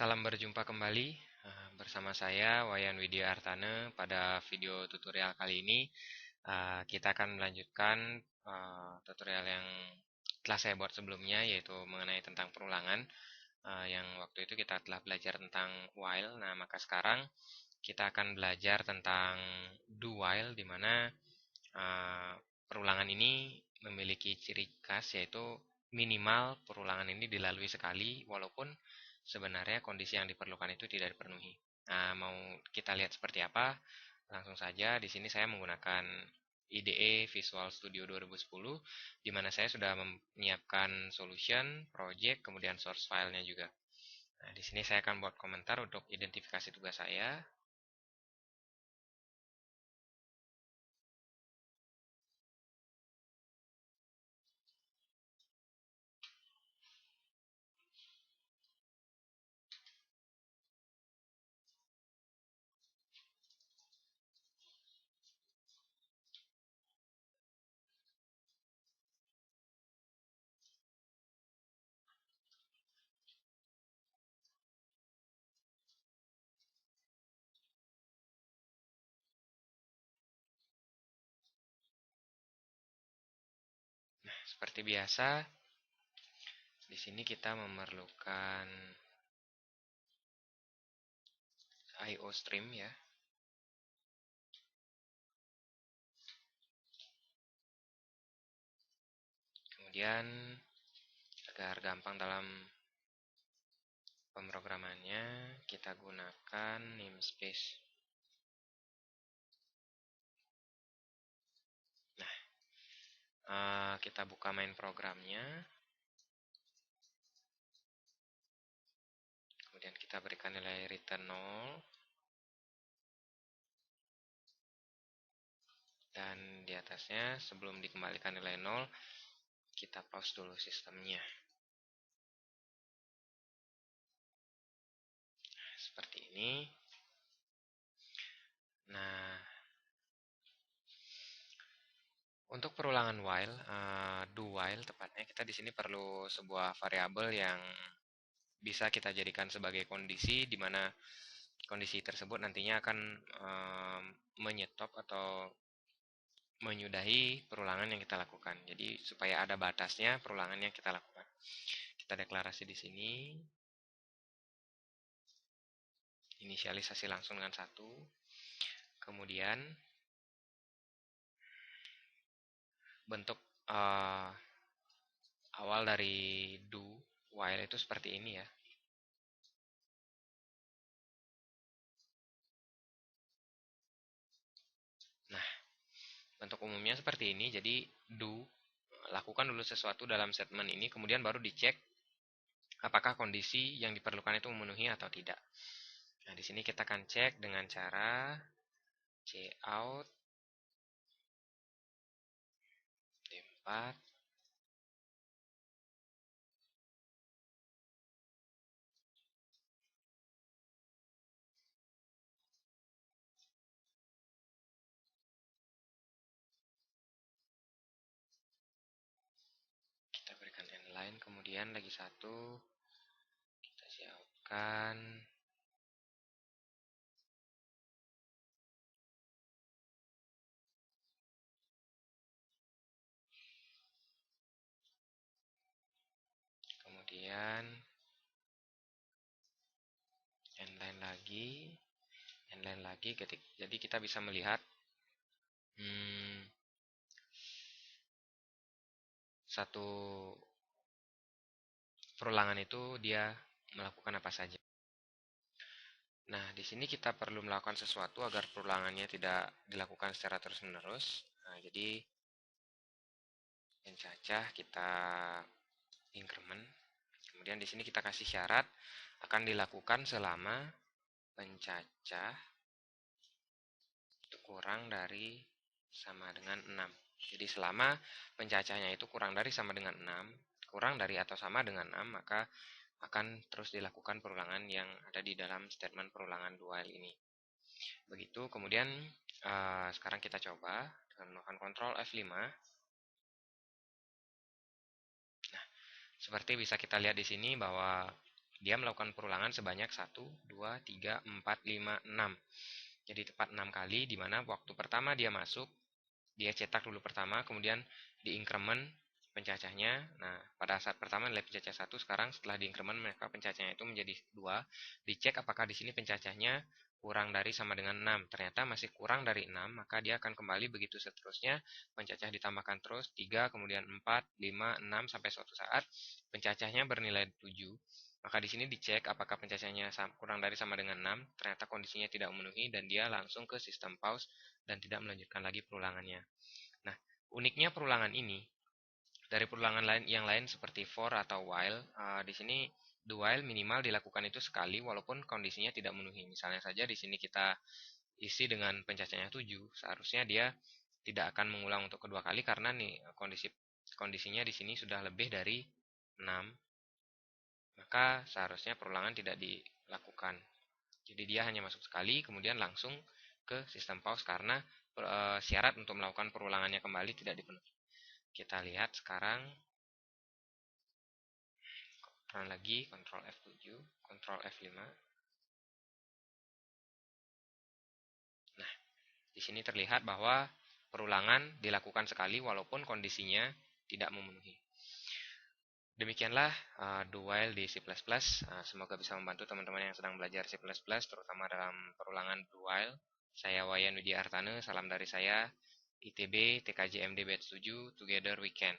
Salam berjumpa kembali bersama saya Wayan Widya Artane. Pada video tutorial kali ini kita akan melanjutkan tutorial yang telah saya buat sebelumnya, yaitu mengenai tentang perulangan. Yang waktu itu kita telah belajar tentang while. Nah, maka sekarang kita akan belajar tentang do while, di mana perulangan ini memiliki ciri khas, yaitu minimal perulangan ini dilalui sekali, walaupun sebenarnya kondisi yang diperlukan itu tidak dipenuhi. Nah, mau kita lihat seperti apa? Langsung saja, di sini saya menggunakan IDE Visual Studio 2010, di mana saya sudah menyiapkan solution, project, kemudian source filenya juga. Nah, di sini saya akan buat komentar untuk identifikasi tugas saya. Seperti biasa, di sini kita memerlukan IO stream ya. Kemudian agar gampang dalam pemrogramannya, kita gunakan namespace. Nah, kita buka main programnya. Kemudian kita berikan nilai return 0. Dan di atasnya, sebelum dikembalikan nilai 0, kita pause dulu sistemnya. Seperti ini. Nah, untuk perulangan while, do while tepatnya, kita di sini perlu sebuah variabel yang bisa kita jadikan sebagai kondisi, di mana kondisi tersebut nantinya akan menyetop atau menyudahi perulangan yang kita lakukan. Jadi supaya ada batasnya perulangan yang kita lakukan. Kita deklarasi di sini. Inisialisasi langsung dengan 1. Kemudian bentuk awal dari do while itu seperti ini ya. Nah, bentuk umumnya seperti ini. Jadi do, lakukan dulu sesuatu dalam statement ini, kemudian baru dicek apakah kondisi yang diperlukan itu memenuhi atau tidak. Nah, di sini kita akan cek dengan cara cout d4 kita berikan inline, kemudian lagi satu kita siapkan kemudian inline lagi jadi kita bisa melihat satu perulangan itu dia melakukan apa saja. Nah, di sini kita perlu melakukan sesuatu agar perulangannya tidak dilakukan secara terus-menerus. Nah, jadi pencacah kita increment. Kemudian di sini kita kasih syarat akan dilakukan selama pencacah itu kurang dari sama dengan 6. Jadi selama pencacahnya itu kurang dari sama dengan 6, kurang dari atau sama dengan 6, maka akan terus dilakukan perulangan yang ada di dalam statement perulangan do while ini. Begitu, kemudian sekarang kita coba dengan menggunakan Ctrl F5. Nah, seperti bisa kita lihat di sini bahwa dia melakukan perulangan sebanyak 1, 2, 3, 4, 5, 6. Jadi tepat 6 kali, di mana waktu pertama dia masuk, dia cetak dulu pertama, kemudian diinkremen pencacahnya. Nah, pada saat pertama nilai pencacah 1, sekarang setelah diinkremen maka pencacahnya itu menjadi 2. Dicek apakah di sini pencacahnya kurang dari sama dengan 6. Ternyata masih kurang dari 6, maka dia akan kembali begitu seterusnya. Pencacah ditambahkan terus 3, kemudian 4, 5, 6 sampai suatu saat pencacahnya bernilai 7. Maka di sini dicek apakah pencacahnya kurang dari sama dengan 6. Ternyata kondisinya tidak memenuhi dan dia langsung ke sistem pause dan tidak melanjutkan lagi perulangannya. Nah, uniknya perulangan ini dari perulangan lain yang lain seperti for atau while, di sini the while minimal dilakukan itu sekali walaupun kondisinya tidak memenuhi. Misalnya saja di sini kita isi dengan pencacahnya 7, seharusnya dia tidak akan mengulang untuk kedua kali karena nih kondisinya di sini sudah lebih dari 6, maka seharusnya perulangan tidak dilakukan. Jadi dia hanya masuk sekali kemudian langsung ke sistem pause karena syarat untuk melakukan perulangannya kembali tidak dipenuhi. Kita lihat sekarang, run lagi, Ctrl F7, Ctrl F5. Nah, di sini terlihat bahwa perulangan dilakukan sekali walaupun kondisinya tidak memenuhi. Demikianlah do while di C++. Semoga bisa membantu teman-teman yang sedang belajar C++, terutama dalam perulangan do while. Saya Wayan Widiartane, salam dari saya, ITB, TKJMD Batch 7, Together We Can.